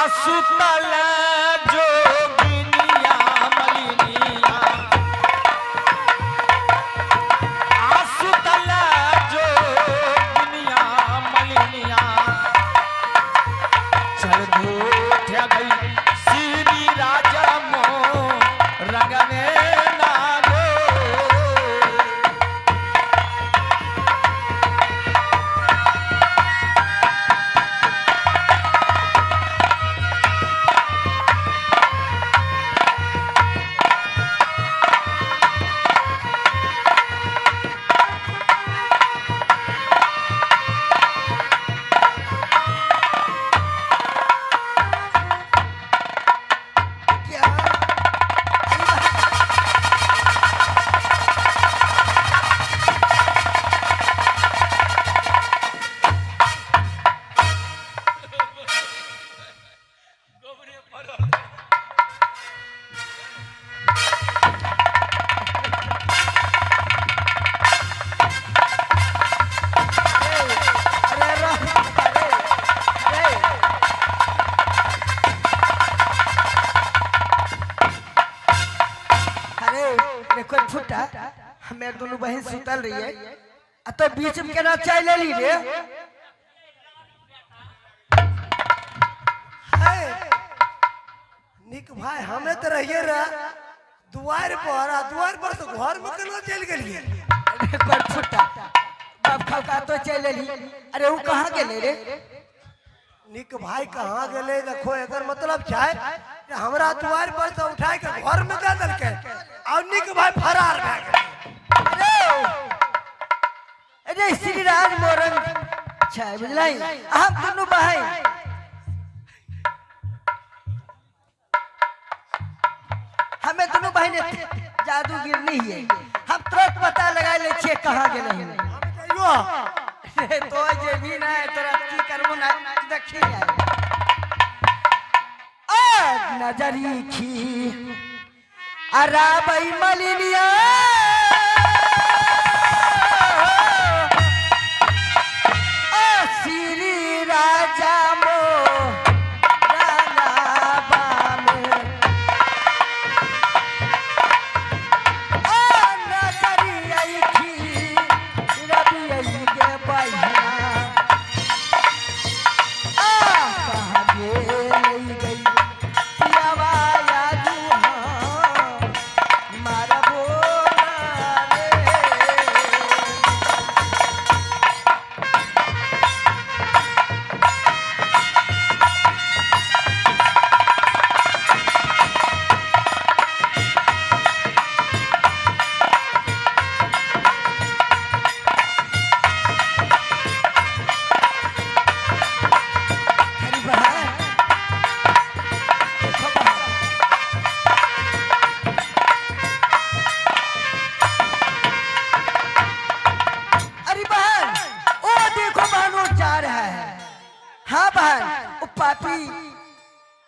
आसुतल जोगिनिया मलिनिया आसुतल जोगिनिया मलिनिया चल धूठ गई श्री राजा मो रंगने नागो हमें दोनों बहन सुतल रही है तो बीच में केना चाय ले ली रे निक भाई हमें तो रहिए द्वार पर तो घर में केना चल गेलिए अरे फुटा बाप खा तो चल ली अरे वो कहां गेले रे निक भाई कहां गेले देखो एकर मतलब चाय हमरा द्वार पर से उठाए के घर में दे दल के और निक भाई फरार भ गए अरे श्री राज मोरंग चाय बुझलाई हम दोनों भाई हमें दोनों भाई ने जादूगिर नहीं है हम तुरंत पता लगा ले छे कहां गेले हैं तो जे भी ना है तोरा की करबो ना देखी जाए नजरी खी अराबई मलिनिया श्री राजा मो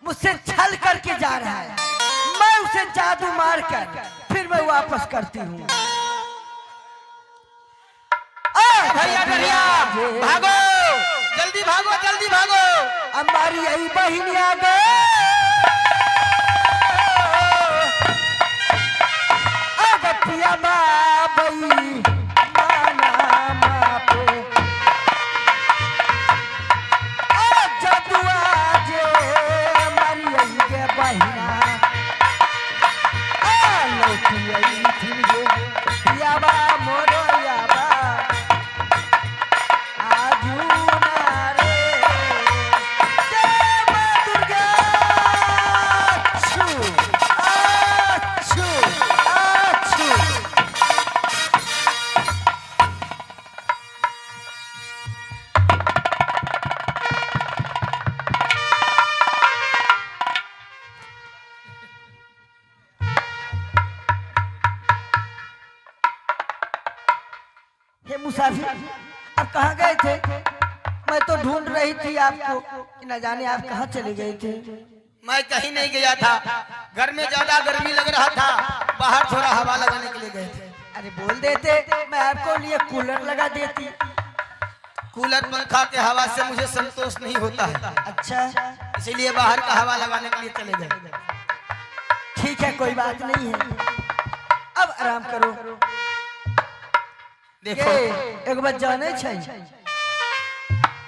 मुझसे छल करके जा रहा है मैं उसे जादू मार कर फिर मैं वापस करती हूँ भैया भैया भागो जल्दी भागो हमारी यही बहिनी आ गए पिया बाबई मुसाफिर आप कहाँ गए थे मैं तो ढूंढ रही थी आपको कि न जाने आप कहाँ चले गए थे मैं कहीं नहीं गया था घर में ज्यादा गर्मी लग रहा था बाहर थोड़ा हवा लगाने के लिए गए थे अरे बोल देते मैं आपको लिए कूलर लगा देती कूलर पंखा के हवा से मुझे संतोष नहीं होता है, अच्छा इसीलिए बाहर का हवा लगाने के लिए चले गए। ठीक है, कोई बात नहीं है, अब आराम करो। देखो एक बात जाने छै,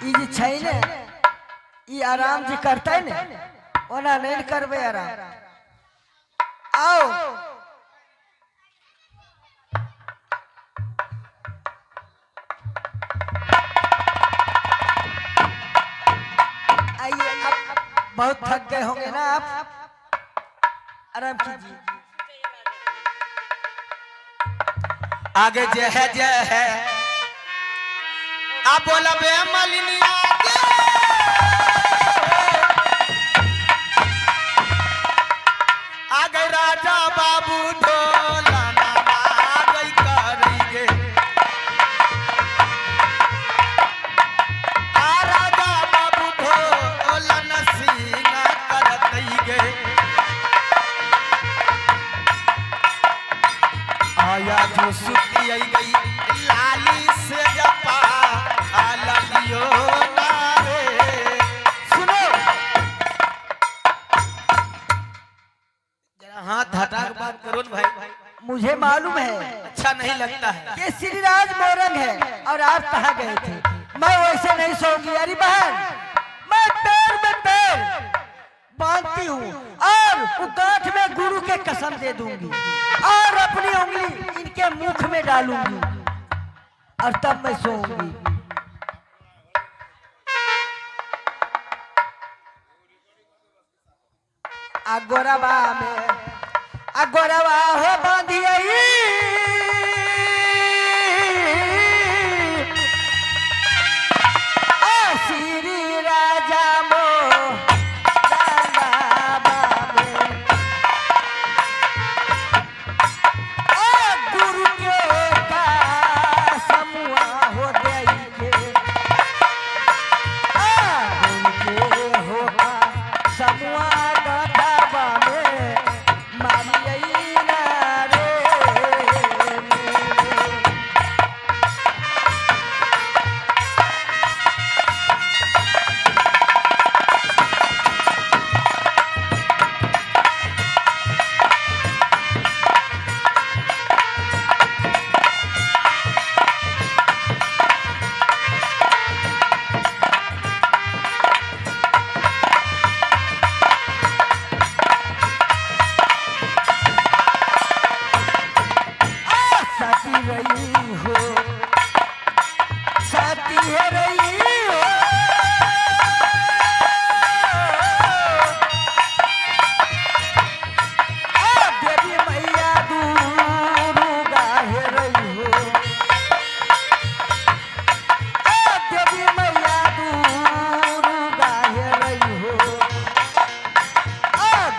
ई जे छै ने, ई आराम जे करता है ने, ओना नहीं करबे आराम। आओ आइए, अब बहुत थक गए होंगे ना आप, आराम कीजिए। आगे जय है आप बोला बे मलिनी आगे आगे राजा बाबू ढोला आ गई करेंगे आ राजा बाबू ढोला नसीना कर देंगे आया जो सुती आई गई लाली से जपा आलियो नारे। सुनो जरा हाथ हटा के बात करो ना भाई, मुझे मालूम है अच्छा नहीं लगता है। कि श्रीराज मोरंग है और आप कहाँ गए थे। मैं वैसे नहीं सोऊंगी। अरे बहन, मैं पैर में पैर बांधती हूँ और वो गांठ में गुरु के कसम दे दूंगी और अपनी उंगली इनके मुख में डालूंगी और तब मैं सोऊंगी। अगोरवा में अगोरवा हो बांधिए श्री राजा मो गुरु के का समुआ हो देंगे गुरु के होगा समुआ गाढ़ा में मारिए ना रे। साथी रही हो साथी है रही हो देवी मैया दुर्गा है रही हो देवी मैया दुर्गा है रही हो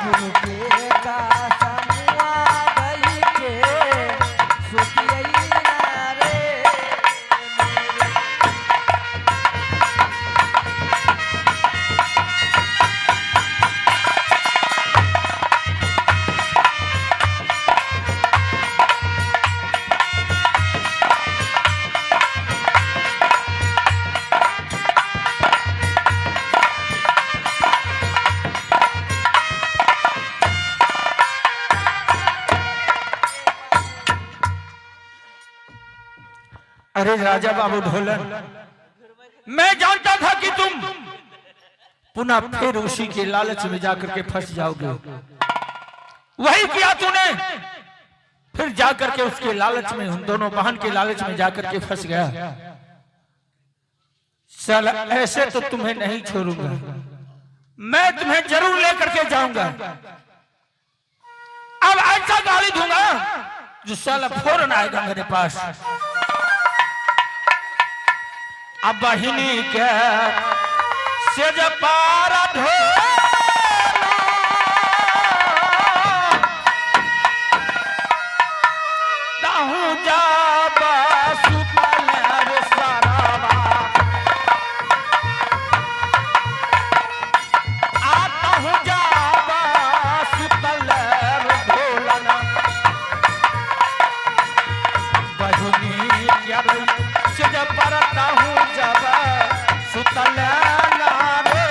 गुरु के का समुआ गई के सुतिए ना रे। अरे राजा बाबू ढोलन, मैं जानता था कि तुम पुनः फिर उसी के लालच में जाकर के फंस जाओगे। वही किया तूने, फिर जाकर के उसके लालच में, उन दोनों बहन के लालच में जाकर के फंस गया। साला ऐसे तो तुम्हें नहीं छोड़ूंगा, मैं तुम्हें जरूर लेकर के जाऊंगा। अब ऐसा गाली दूंगा जो साला फौरन आएगा मेरे पास। अब बहिनी के से जब पारा ढोला दाहू जाबा सुपल रे सारावा आताहू जाबा सुपल रे ढोलना बहिनी के से जब पारा दाहू जाबा रे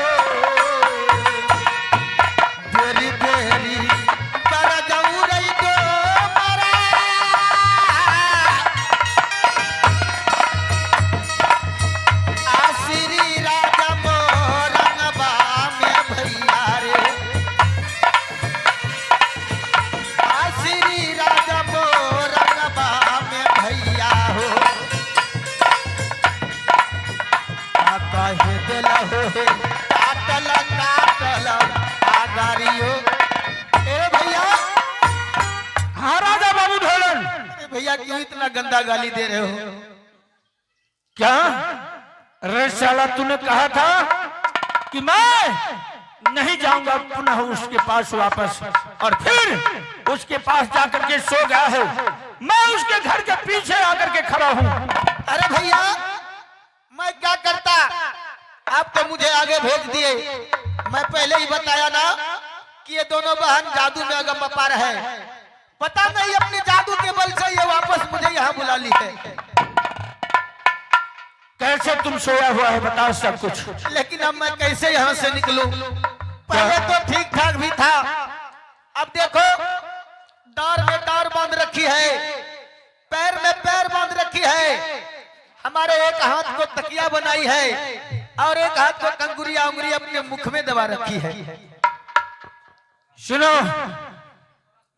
देरी देरी कर जाऊं रही तो मरा आश्री राजा मोरंगबा में भैया रे आश्री राजा मोरंगबा में भैया हो कहे दिल हो काटल काटल आगारियो ए भैया हाँ राजा बाबू ढोलन अरे भैया क्यों इतना गंदा गाली दे रहे हो क्या रे साला तूने कहा था कि मैं नहीं जाऊंगा पुनः उसके पास वापस और फिर उसके पास जाकर के सो गया है मैं उसके घर के पीछे आकर के खड़ा हूँ अरे भैया मैं क्या करता आप तो मुझे आगे भेज दिए मैं पहले ही बताया ना कि ये दोनों बहन जादू में अगम अपार है पता नहीं अपने जादू के बल से ये वापस मुझे यहाँ बुला ली है कैसे तुम सोया हुआ है बताओ सब कुछ लेकिन अब मैं कैसे यहाँ से निकलूं पहले तो ठीक ठाक भी था अब देखो डार में डार बांध रखी है पैर में पैर बांध रखी है हमारे एक हाथ को तकिया बनाई है और एक हाथ को कंगुरिया उंगली अपने मुख में दबा रखी है सुनो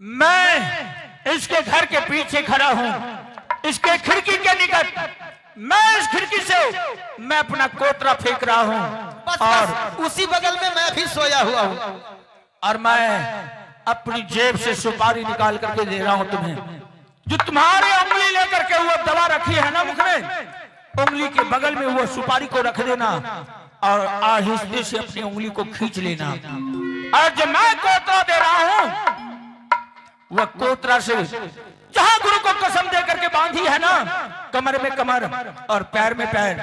मैं इसके घर के पीछे खड़ा हूँ इसके खिड़की के निकट मैं इस खिड़की से मैं अपना कोतरा फेंक रहा हूँ बस और उसी बगल में मैं भी सोया हुआ हूँ और मैं अपनी जेब से सुपारी निकाल करके दे रहा हूँ तुम्हें जो तुम्हारे उंगली लेकर के वो दबा रखी है ना मुख में उंगली के बगल में वो सुपारी को रख देना और आहिस्ते से अपनी उंगली को खींच लेना और जो मैं कोतरा दे रहा हूँ वह कोतरा से जहां गुरु को कसम दे करके बांधी है ना कमर में कमर और पैर में पैर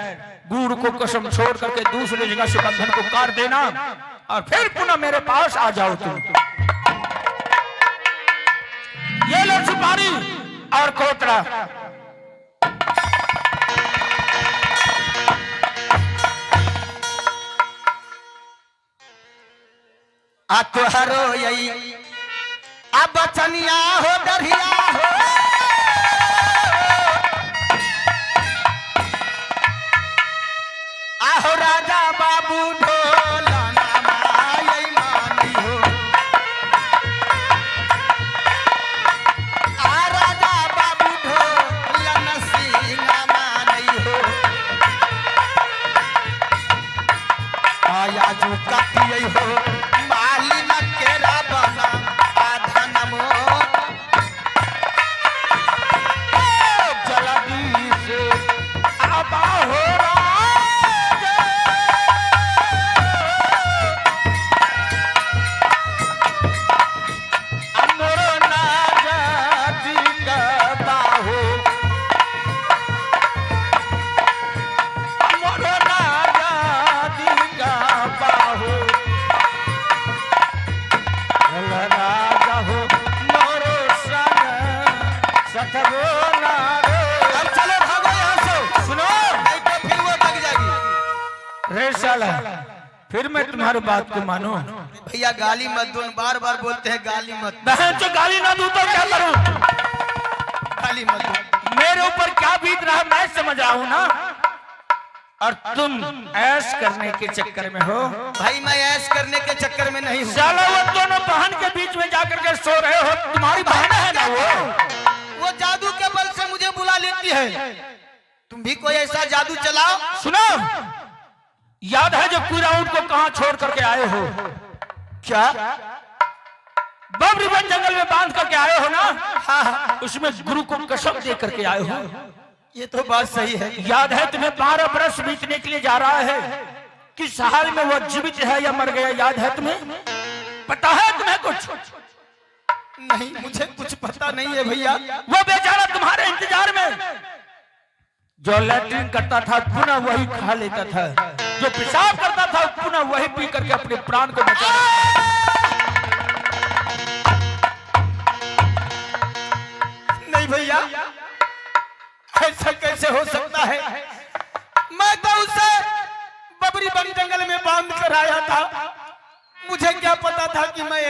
गुरु को कसम छोड़ करके दूसरी जगह से बंधन को काट देना और फिर पुनः मेरे पास आ जाओ तुम ये लो सुपारी और कोतरा आ तुहरो यही अब बचनिया हो डरिया हो आहो राजा बाबू ढोलना माई मानी हो आ राजा बाबू ढोलना सिंगा मानी हो आया जो कतियै हो मालिन केरा बना आधा नमो जल्दी से आबा हो फिर मैं तुम्हारी बात को मानू भैया गाली मत दो बार बार बोलते हैं गाली मत बहन जो गाली ना दूं तो क्या करूं गाली मत दो मेरे ऊपर क्या बीत रहा मैं समझ रहा हूं ना और तुम ऐश करने के चक्कर में हो भाई मैं ऐश करने के चक्कर में नहीं हूँ साला वो दोनों बहन के बीच में जाकर के सो रहे हो तुम्हारी बहन है ना वो जादू के बल से मुझे बुला लेती है तुम भी कोई ऐसा जादू चलाओ सुनो याद है जो पूरा ऊंट को कहां छोड़ करके आए हो क्या बब्रीवन जंगल में बांध करके आए हो ना हाँ उसमें गुरु को कसम दे करके आए हो ये तो बात सही है याद है तुम्हें 12 बरस बीतने के लिए जा रहा है किस हाल में वो जीवित है या मर गया याद है तुम्हें पता है तुम्हें कुछ नहीं मुझे कुछ पता नहीं है भैया वो बेचारा तुम्हारे इंतजार में जो लैट्रिन करता था पुनः वही खा लेता था जो पेशाब करता था पुनः वही पी करके अपने प्राण को बचा नहीं भैया ऐसा कैसे हो सकता है मैं तो उसे बबरी बन जंगल में बांध कर आया था। मुझे क्या पता था कि मैं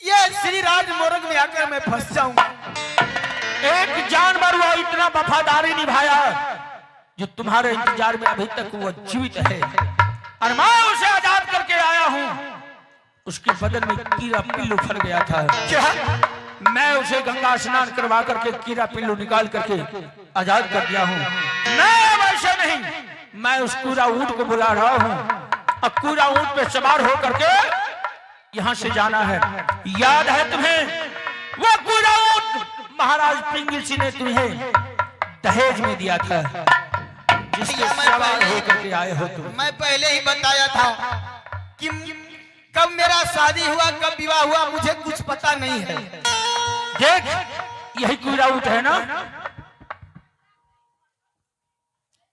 ये श्री राज मोरग में आकर मैं फंस जाऊंगा। एक जानवर वो इतना वफादारी निभाया जो तुम्हारे इंतजार में अभी तक वो जीवित है, और मैं उसे आजाद करके आया हूँ। उसके बदन में कीड़ा पिल्लू फल गया था। क्या? मैं उसे गंगा स्नान करवा करके कीड़ा पिल्लू निकाल करके आजाद कर दिया हूँ। मैं वैसे नहीं, मैं उस कूड़ा ऊंट को बुला रहा हूँ, और कूड़ा ऊंट पे सवार होकर के यहाँ से जाना है। याद है तुम्हें वो कूड़ा ऊंट महाराज पिंगल सिंह ने तुम्हें दहेज में दिया था, जिससे सवार होकर के आए हो तुम। मैं पहले ही बताया था कि कब मेरा शादी हुआ, कब विवाह हुआ, मुझे कुछ पता नहीं है। देख, यही कूड़ा ऊंट है ना?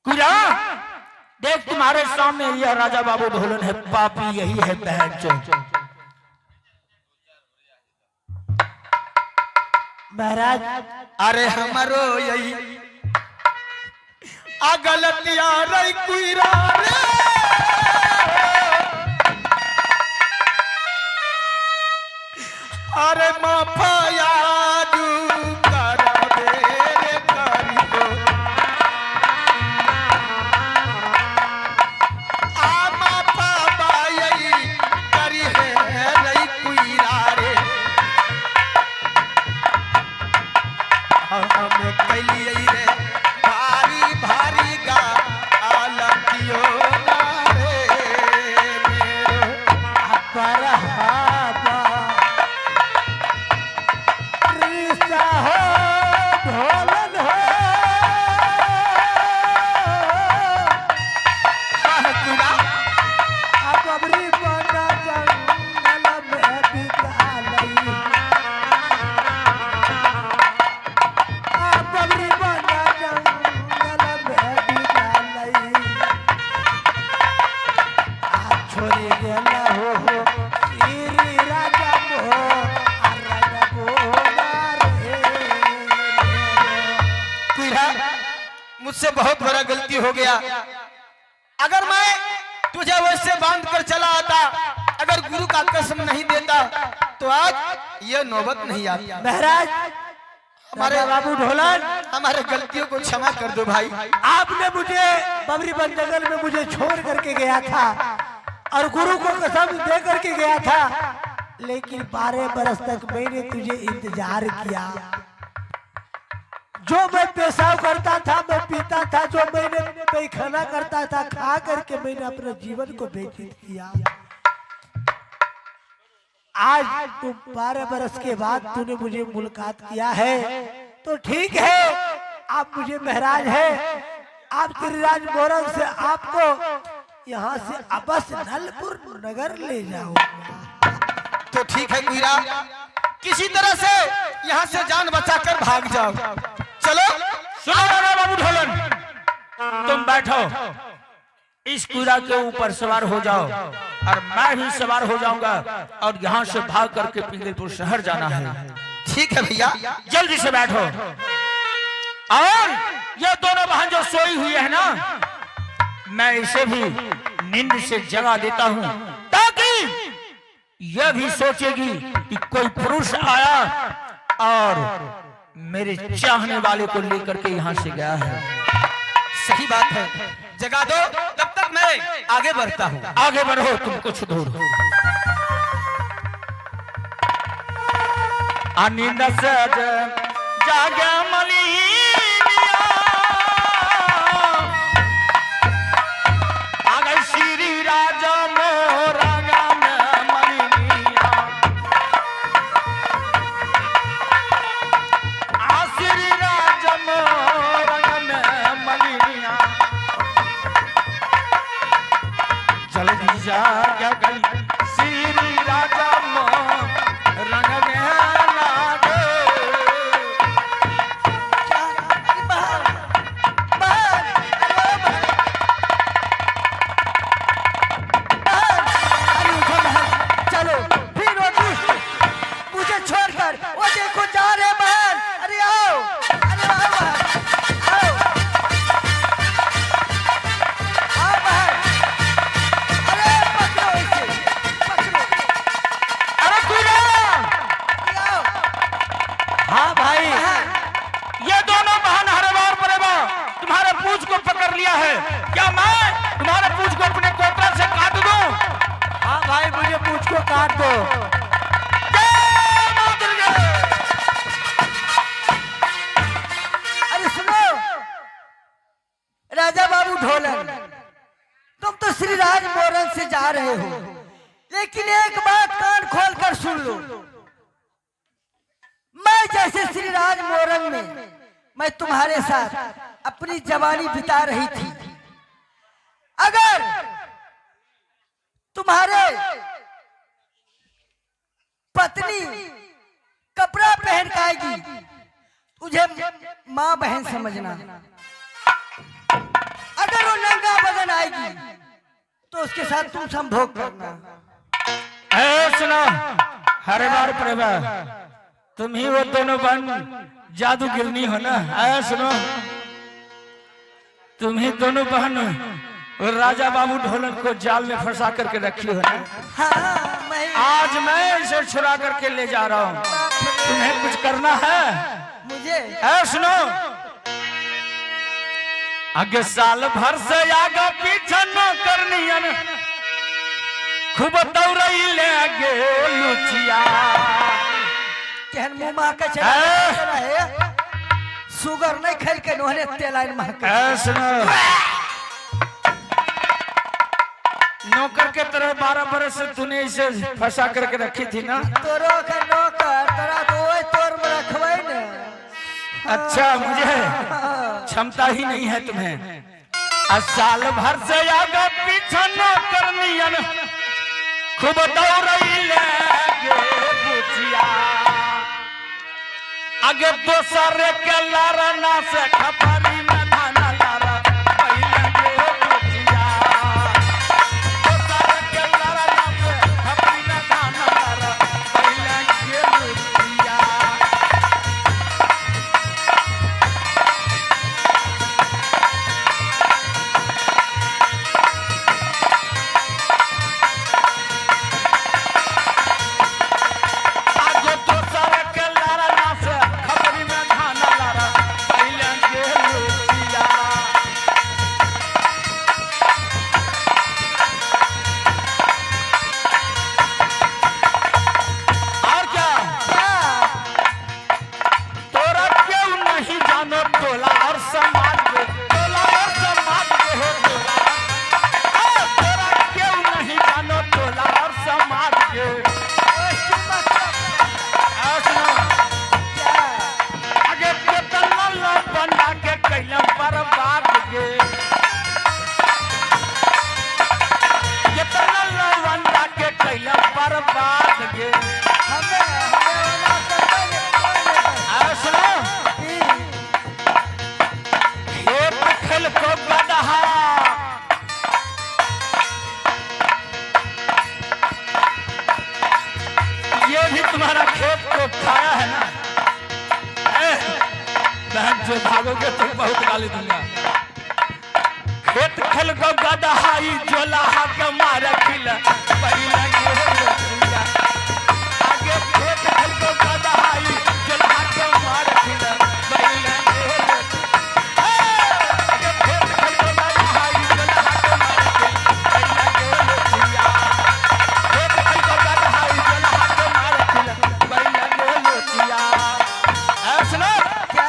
कूड़ा देख, तुम्हारे सामने यह राजा बाबू ढोलन है, पापी यही है बहन चो। महाराज, अरे हमारो यही आ गलतिया रही कुइरा रे, अरे माफाया मुझसे बहुत बड़ा गलती हो गया। अगर मैं तुझे वैसे बांध कर चला आता, अगर गुरु का कसम नहीं देता, तो आज ये नौबत नहीं आती। महाराज, हमारे बाबू ढोलन, हमारे गलतियों को क्षमा कर दो भाई। आपने मुझे बबरी बन जंगल में मुझे छोड़ करके गया था और गुरु को कसम दे करके गया था, लेकिन 12 बरस तक मैंने तुझे इंतजार किया। जो मैं पेशाब करता था, मैं पीता था, जो मैंने पैखाना करता था, खा करके मैंने अपने जीवन को व्यतीत किया। आज तुम 12 बरस के बाद तूने मुझे मुलाकात किया है, तो ठीक है, आप मुझे महाराज है, आप गिरिराज मोरंग से आपको यहाँ से अबस नलपुर नगर ले जाओ। तो ठीक है कुइरा, किसी तरह से यहाँ से जान बचाकर भाग जाओ। चलो। सुनो राजा बाबू ढोलन, तुम बैठो, इस कूड़ा के ऊपर सवार हो जाओ, और मैं भी सवार हो जाऊंगा, और यहाँ से भाग करके पिंगलपुर शहर जाना है। ठीक है भैया, जल्दी से बैठो। और ये दोनों बहन जो सोई हुई है ना, मैं इसे भी नींद से जगा देता हूँ, ताकि यह भी सोचेगी कि कोई पुरुष आया और मेरे चाहने वाले को लेकर के यहाँ से गया है। सही बात है, जगा दो, तब तक मैं आगे बढ़ता हूँ। आगे बढ़ो, तुम कुछ दूर हो। नींद से जागे मलिनिया, आ गई श्री राजा मोरंग में मलिनिया, आ श्री राजा मोरंग में मलिनिया, जल्दी जाग गई श्री राजा मोरंग में आपको। जय मां दुर्गा। अरे सुनो राजा बाबू ढोलन, तुम तो श्री राज मोरन से जा रहे हो, लेकिन एक बात कान खोल कर सुन लो। मैं जैसे श्री राज मोरन में मैं तुम्हारे साथ अपनी जवानी बिता रही थी, अगर तुम्हारे पत्नी कपड़ा पहन के आएगी तुझे माँ बहन समझना, अगर वो नंगा बदन आएगी तो उसके साथ तुम संभोग करना। सुनो हर बार परिवार तुम ही वो दोनों बहन जादू गिरनी हो ना। सुनो तुम ही दोनों बहन और राजा बाबू ढोलन को जाल में फंसा करके रखी हो ना। हाँ, आज मैं इसे छुड़ा करके ले जा रहा हूँ, तुम्हें कुछ करना है मुझे। सुनो आगे साल भर से आगा पीछा न करनियन खूब दौड़ई ले गे लुचिया। केहन मुंह महके चला है, सुगर नहीं खेल के नोहने तेलाइन महके। सुनो नौकर के तरह 12 बरस से तूने इसे फंसा करके रखी थी ना। तोरो के नौकर तोरा तो ओए तोर में रखबै ने। अच्छा मुझे क्षमता ही नहीं है तुम्हें। साल भर से आगे पीछा न करनियन खूब दौड़ई ले गे बुचिया। आगे दोसर के लारा ना से खपरी में धाना लारा पहले गे बुचिया। दोसर के लारा ना से खपरी में धाना लारा पहले गे बुचिया। तुम्हारा खेत को खाया है ना। बहन जो भागोगे तो बहुत गाली दूंगा। खेत खल को गदहाई जोला के मारे खिला पहले आगे खेत खल को गदहाई जोला के मारे खिला पहले आगे खेत खल को गदहाई जोला के मारे खिला पहले खेत खल को गदहाई जोला के मारे खिला पहले सुनो क्या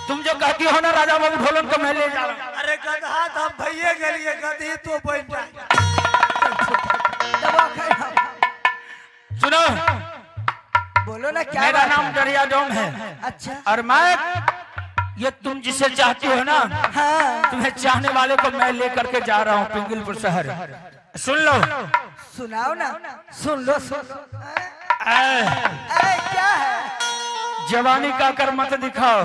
तुम जो कहती हो ना राजा बाबू ढोलन को मैं ले जा रहा हूँ। अरे गधा तो हम भैया गलिए गधी तो बैठ जा। दबा खाए सुनो बोलो ना क्या मेरा बात नाम है? दरिया डोम है अच्छा और मैं ये तुम जिसे चाहती हो ना हाँ तुम्हें चाहने वाले को मैं लेकर के जा रहा हूँ पिंगलपुर शहर। सुन लो सुनाओ ना। सुन लो सुन लो। क्या है? जवानी का कर मत दिखाओ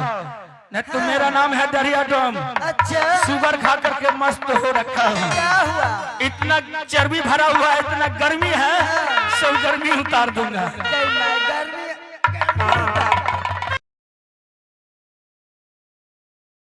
न। तो मेरा नाम है दरिया डोम। अच्छा शुगर खा करके मस्त हो रखा हूँ। क्या हुआ? इतना चर्बी भरा हुआ है, इतना गर्मी है, सब गर्मी उतार दूंगा। गर्मी